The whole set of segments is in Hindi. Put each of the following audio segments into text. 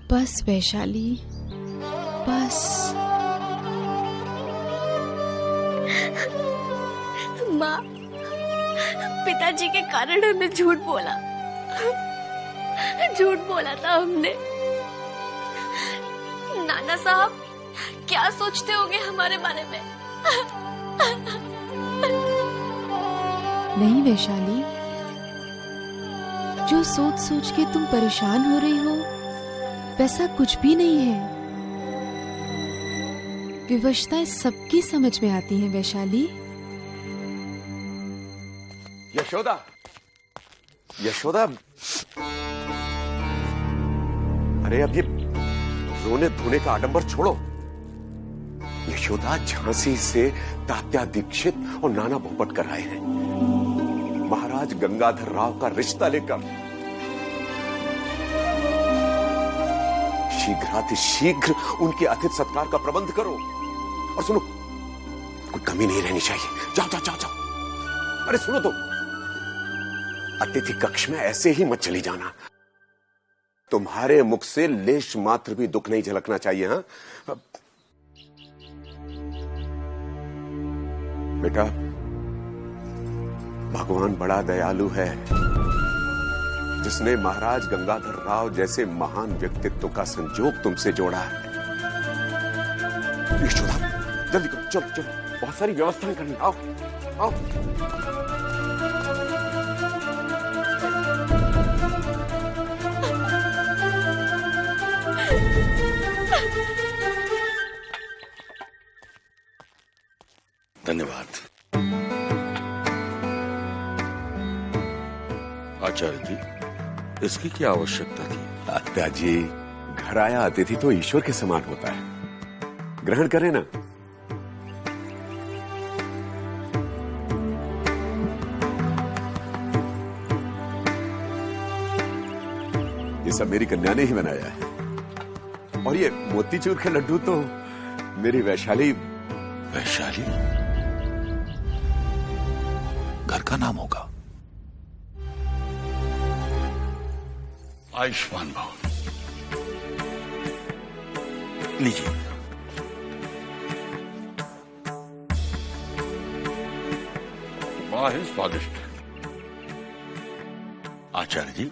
बस वैशाली, बस। माँ, पिताजी के कारण हमने झूठ बोला था हमने। नाना साहब क्या सोचते होंगे हमारे बारे में? नहीं वैशाली, जो सोच सोच के तुम परेशान हो रही हो वैसा कुछ भी नहीं है। विवशताएं सबकी समझ में आती हैं वैशाली। यशोदा, यशोदा, अरे अब ये रोने धोने का आडंबर छोड़ो। यशोदा, झांसी से तात्या दीक्षित और नाना भोपटकर आए हैं महाराज गंगाधर राव का रिश्ता लेकर। शीघ्र उनके आतिथ्य सत्कार का प्रबंध करो। और सुनो, कोई कमी नहीं रहनी चाहिए। जाओ जाओ जाओ जाओ। अरे सुनो तो, अतिथि कक्ष में ऐसे ही मत चली जाना। तुम्हारे मुख से लेश मात्र भी दुख नहीं झलकना चाहिए। हाँ बेटा, भगवान बड़ा दयालु है जिसने महाराज गंगाधर राव जैसे महान व्यक्तित्व का संजोग तुमसे जोड़ा है। यशोदा, जल्दी करो, चलो चलो, बहुत सारी व्यवस्थाएं करनी। आओ आओ। धन्यवाद। आचार्य जी, इसकी क्या आवश्यकता थी? तात्या जी, घर आया अतिथि तो ईश्वर के समान होता है। ग्रहण करें ना। ये सब मेरी कन्या ने ही बनाया है। और ये मोतीचूर के लड्डू तो मेरी वैशाली। वैशाली घर का नाम होगा। आयुष्मान भवन। लीजिए। वाह, स्वादिष्ट। आचार्य जी,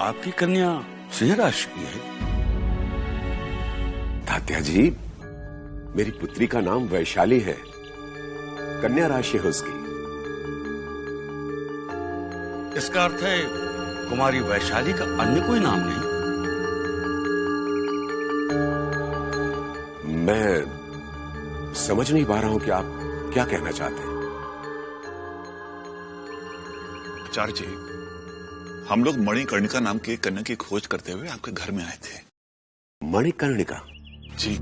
आपकी कन्या सिंह राशि की है। तात्या जी, मेरी पुत्री का नाम वैशाली है, कन्या राशि है उसकी। इसका अर्थ है कुमारी वैशाली का अन्य कोई नाम नहीं? मैं समझ नहीं पा रहा हूं कि आप क्या कहना चाहते हैं। आचार्य जी, हम लोग मणिकर्णिका नाम की कन्या की खोज करते हुए आपके घर में आए थे। मणिकर्णिका जी।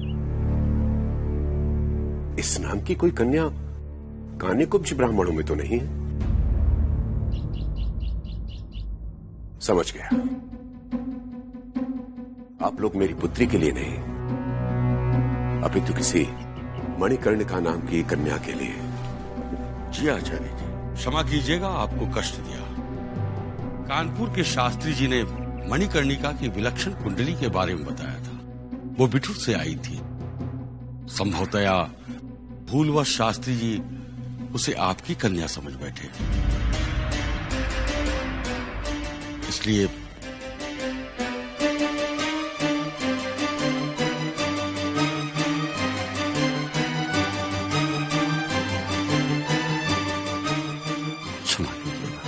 इस नाम की कोई कन्या कान्यकुब्ज ब्राह्मणों में तो नहीं है। समझ गया, आप लोग मेरी पुत्री के लिए नहीं, अपितु किसी मणिकर्णिका नाम की कन्या के लिए। जी आचार्य जी, क्षमा कीजिएगा, आपको कष्ट दिया। कानपुर के शास्त्री जी ने मणिकर्णिका की विलक्षण कुंडली के बारे में बताया था। वो बिठूर से आई थी। संभवतया भूलवश शास्त्री जी उसे आपकी कन्या समझ बैठे थे, इसलिए क्षमा कीजिएगा।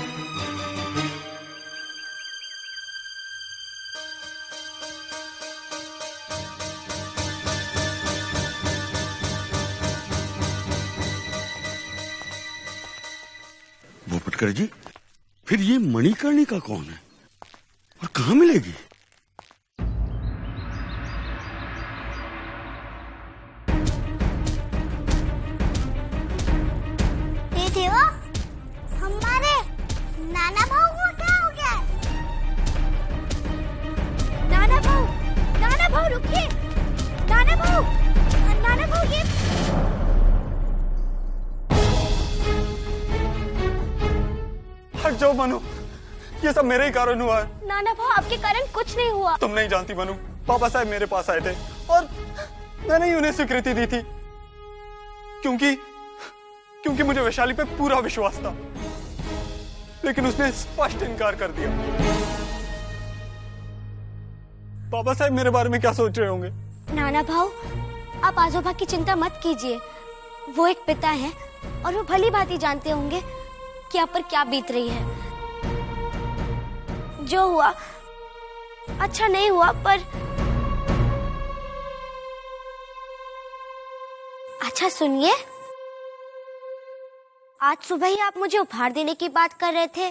भूपटकर जी, फिर ये मणिकर्णिका कौन है और कहां मिलेगी? ये देवा, हमारे नाना भाऊ को क्या हो गया? नाना भाऊ रुकिए। नाना भाऊ ये हट जाओ मनु, ये सब मेरे ही कारण हुआ है। नाना भाव आपके कारण कुछ नहीं हुआ। तुम नहीं जानती मनु, पापा साहब मेरे पास आए थे और मैंने ही उन्हें स्वीकृति दी थी क्योंकि मुझे वैशाली पे पूरा विश्वास था, लेकिन उसने स्पष्ट इनकार कर दिया। पापा साहब मेरे बारे में क्या सोच रहे होंगे? नाना भाव, आप आजोबा की चिंता मत कीजिए। वो एक पिता हैं और वो भली भांति जानते होंगे कि आप पर क्या बीत रही है। जो हुआ अच्छा नहीं हुआ, पर अच्छा सुनिए, आज सुबह ही आप मुझे उपहार देने की बात कर रहे थे,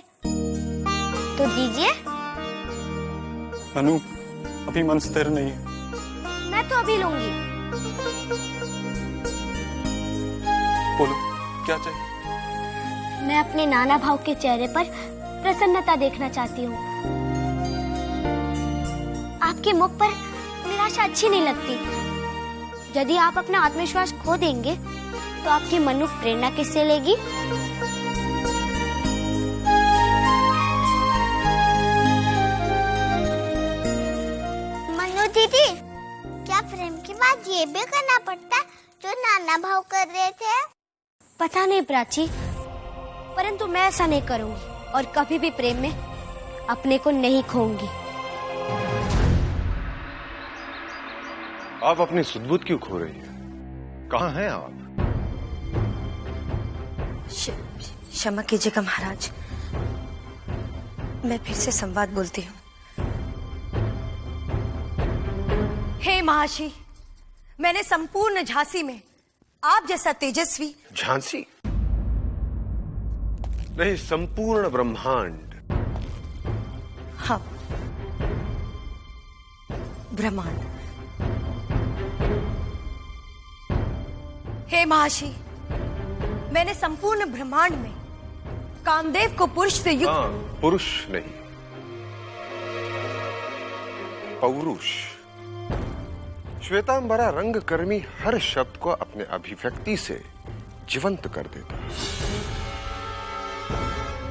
तो दीजिए। मनु, अभी मन स्थिर नहीं है। मैं तो अभी लूंगी। बोलो, क्या चाहिए? मैं अपने नाना भाव के चेहरे पर प्रसन्नता देखना चाहती हूँ। आपके मुख पर निराशा अच्छी नहीं लगती। यदि आप अपना आत्मविश्वास खो देंगे तो आपकी मनु प्रेरणा किससे लेगी? मनु दीदी, क्या प्रेम के बाद ये भी करना पड़ता है जो नाना भाव कर रहे थे? पता नहीं प्राची, परंतु मैं ऐसा नहीं करूंगी और कभी भी प्रेम में अपने को नहीं खोऊंगी। आप अपनी सुध-बुध क्यों खो रही हैं? कहाँ हैं आप? क्षमा कीजिएगा महाराज, मैं फिर से संवाद बोलती हूँ। हे महर्षि, मैंने संपूर्ण झांसी में आप जैसा तेजस्वी। झांसी नहीं, संपूर्ण ब्रह्मांड। हाँ, ब्रह्मांड। हे महर्षि, मैंने संपूर्ण ब्रह्मांड में कामदेव को पुरुष से युक्त। हाँ, पुरुष नहीं, पौरुष। श्वेतांबरा रंगकर्मी हर शब्द को अपने अभिव्यक्ति से जीवंत कर देता है।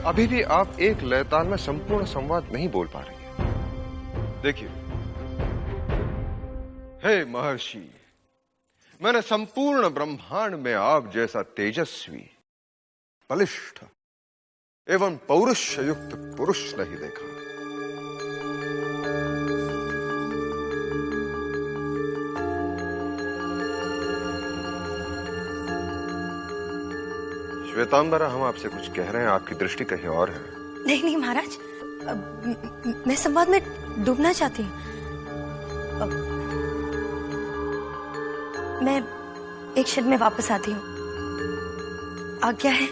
अभी भी आप एक लयताल में संपूर्ण संवाद नहीं बोल पा रही हैं। देखिए, हे महर्षि, मैंने संपूर्ण ब्रह्मांड में आप जैसा तेजस्वी, बलिष्ठ एवं पौरुष युक्त पुरुष नहीं देखा। श्वेतांबरा, हम आपसे कुछ कह रहे हैं, आपकी दृष्टि कहीं और है। नहीं नहीं महाराज, मैं संवाद में डूबना चाहती हूँ। मैं एक क्षण में वापस आती हूँ, आज्ञा है?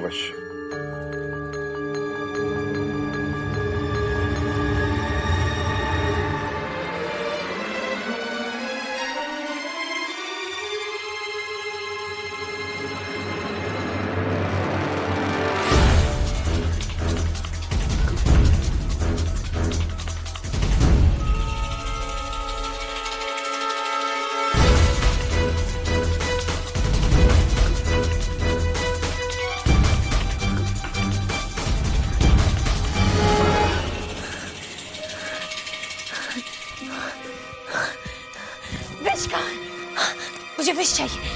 अवश्य। विष कहाँ? मुझे विष चाहिए।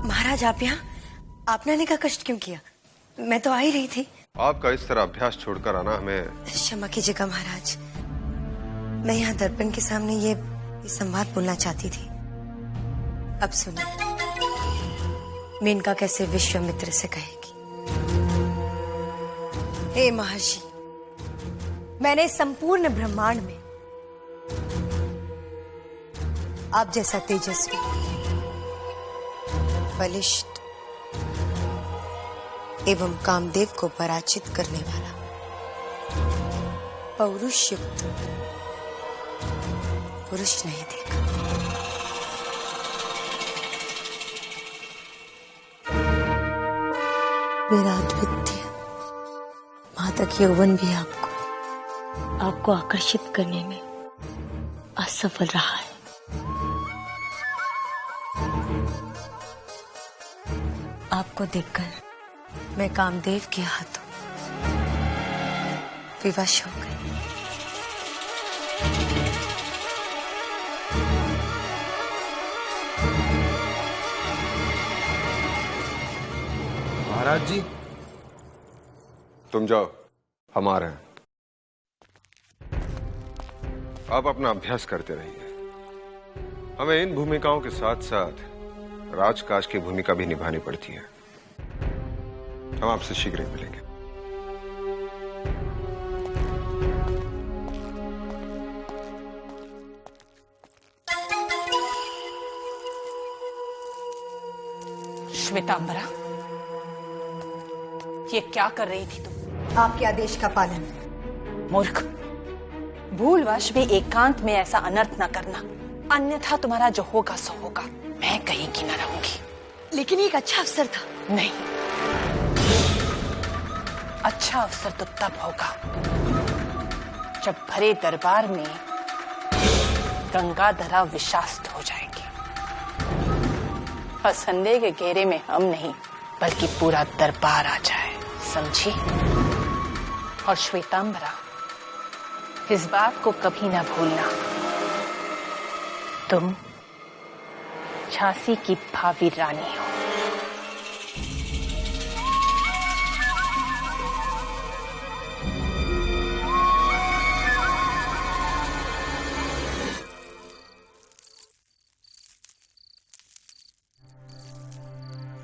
महाराज आप यहाँ, आपने आने का कष्ट क्यों किया? मैं तो आ ही रही थी। आपका इस तरह अभ्यास छोड़कर आना हमें। क्षमा कीजिएगा महाराज, मैं यहाँ दर्पण के सामने ये संवाद बोलना चाहती थी। अब सुनिए, मेनका कैसे विश्वामित्र से कहेगी। हे महर्षि, मैंने संपूर्ण ब्रह्मांड में आप जैसा तेजस्वी, बलिष्ठ एवं कामदेव को पराजित करने वाला पौरुष युक्त पुरुष नहीं देखा। मेरा अद्वितीय मादक यौवन भी आपको आकर्षित करने में असफल रहा है। आपको देखकर मैं कामदेव के हाथों विवश हो गई। महाराज जी, तुम जाओ, हम आ रहे हैं। आप अपना अभ्यास करते रहिए। हमें इन भूमिकाओं के साथ साथ राजकाज की भूमिका भी निभानी पड़ती है। हम आपसे शीघ्र ही मिलेंगे। श्वेतांबरा, ये क्या कर रही थी तुम? आपके आदेश का पालन। मूर्ख, भूलवश भी एकांत में ऐसा अनर्थ न करना, अन्यथा तुम्हारा जो होगा सो होगा। मैं कहीं की न रहूंगी। लेकिन एक अच्छा अवसर था। नहीं, अच्छा अवसर तो तब होगा जब भरे दरबार में गंगाधरा विषाक्त हो जाएंगे और संदेह के घेरे में हम नहीं बल्कि पूरा दरबार आ जाए, समझी? और श्वेतांबरा, इस बात को कभी ना भूलना, तुम झांसी की भावी रानी हो।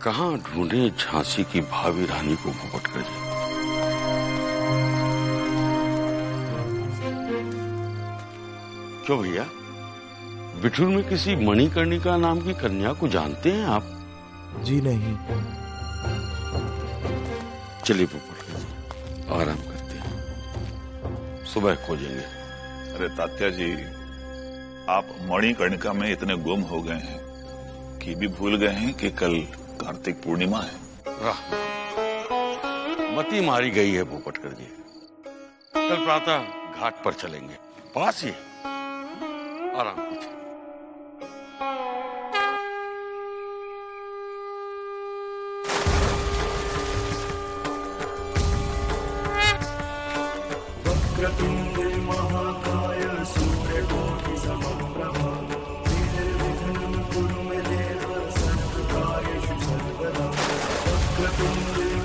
कहां ढूंढे झांसी की भावी रानी को भोपट कर? क्यों भैया, बिठूर में किसी मणिकर्णिका नाम की कन्या को जानते हैं आप? जी नहीं। चलिए भोपट कर आराम करते हैं, सुबह खोजेंगे। अरे तात्या जी, आप मणिकर्णिका में इतने गुम हो गए हैं कि भी भूल गए हैं कि कल कार्तिक पूर्णिमा है। मती मारी गई है भोपटकर जी। कल प्रातः घाट पर चलेंगे, पास ही आराम कीजिए।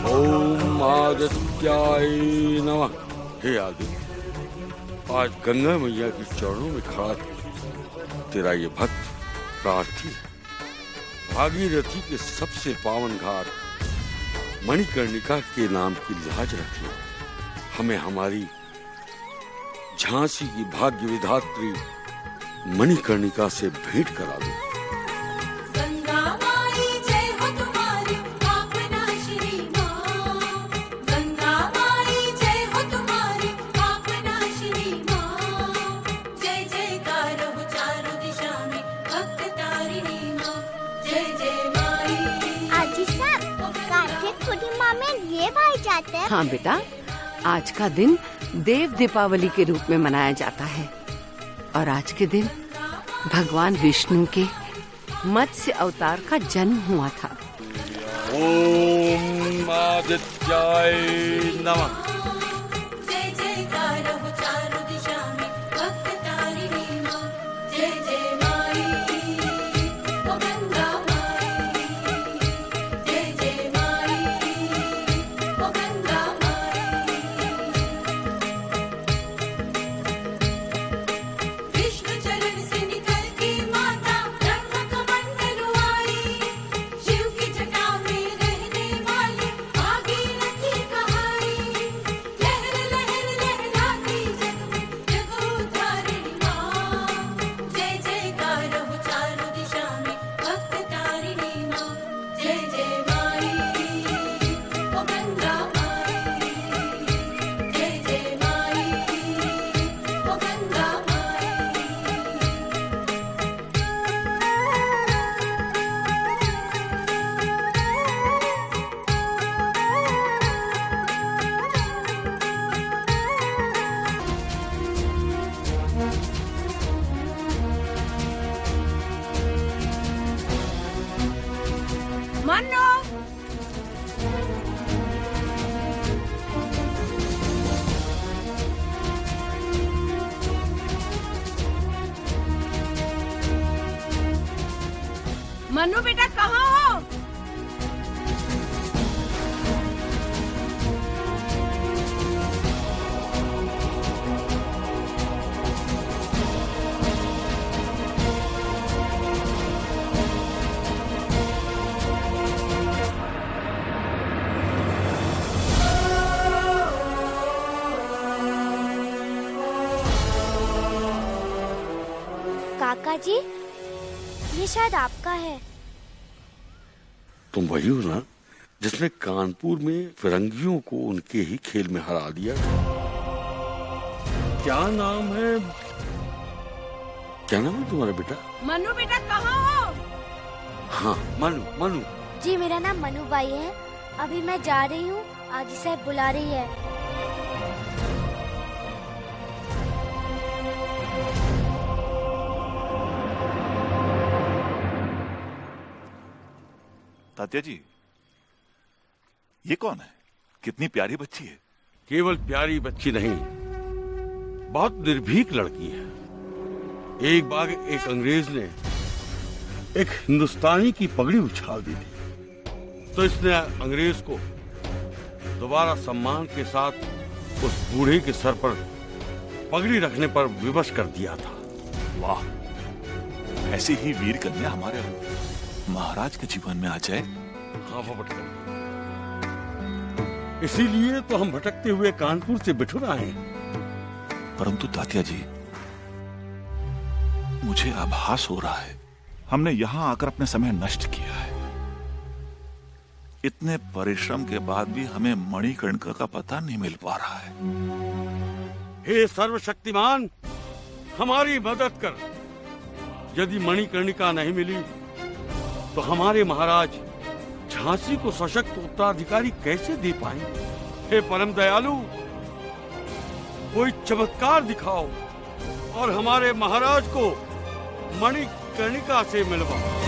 ओम आदित्याय नमः। हे आदित्य, आज गंगा मैया के चरणों में खड़ा तेरा ये भक्त प्रार्थी है। भागीरथी के सबसे पावन घाट मणिकर्णिका के नाम की लाज रख लो। हमें हमारी झांसी की भाग्य विधात्री मणिकर्णिका से भेंट करा दो। हाँ बेटा, आज का दिन देव दीपावली के रूप में मनाया जाता है और आज के दिन भगवान विष्णु के मत्स्य अवतार का जन्म हुआ था। ओम आदित्याय नमः। मन्नू। मन्नू बेटा कहाँ हो? काका जी, ये शायद आपका है। तुम वही हो ना जिसने कानपुर में फिरंगियों को उनके ही खेल में हरा दिया? क्या नाम है? क्या नाम है तुम्हारा बेटा? मन्नू बेटा कहाँ हो? हाँ, मनु। मनु जी, मेरा नाम मनुबाई है। अभी मैं जा रही हूँ, आजी साहब बुला रही है। तात्या जी, ये कौन है? कितनी प्यारी बच्ची है। केवल प्यारी बच्ची नहीं, बहुत निर्भीक लड़की है। एक बार एक अंग्रेज ने एक हिंदुस्तानी की पगड़ी उछाल दी थी, तो इसने अंग्रेज को दोबारा सम्मान के साथ उस बूढ़े के सर पर पगड़ी रखने पर विवश कर दिया था। वाह, ऐसी ही वीर कन्या हमारे महाराज के जीवन में आ जाए। हाँ भटक, इसीलिए तो हम भटकते हुए कानपुर से बिठुर आए। परंतु तात्या जी, मुझे आभास हो रहा है हमने यहां आकर अपने समय नष्ट किया है। इतने परिश्रम के बाद भी हमें मणिकर्णिका का पता नहीं मिल पा रहा है। हे सर्वशक्तिमान, हमारी मदद कर। यदि मणिकर्णिका नहीं मिली तो हमारे महाराज झांसी को सशक्त उत्तराधिकारी कैसे दे पाएंगे? हे परम दयालु, कोई चमत्कार दिखाओ और हमारे महाराज को मणिकर्णिका से मिलवाओ।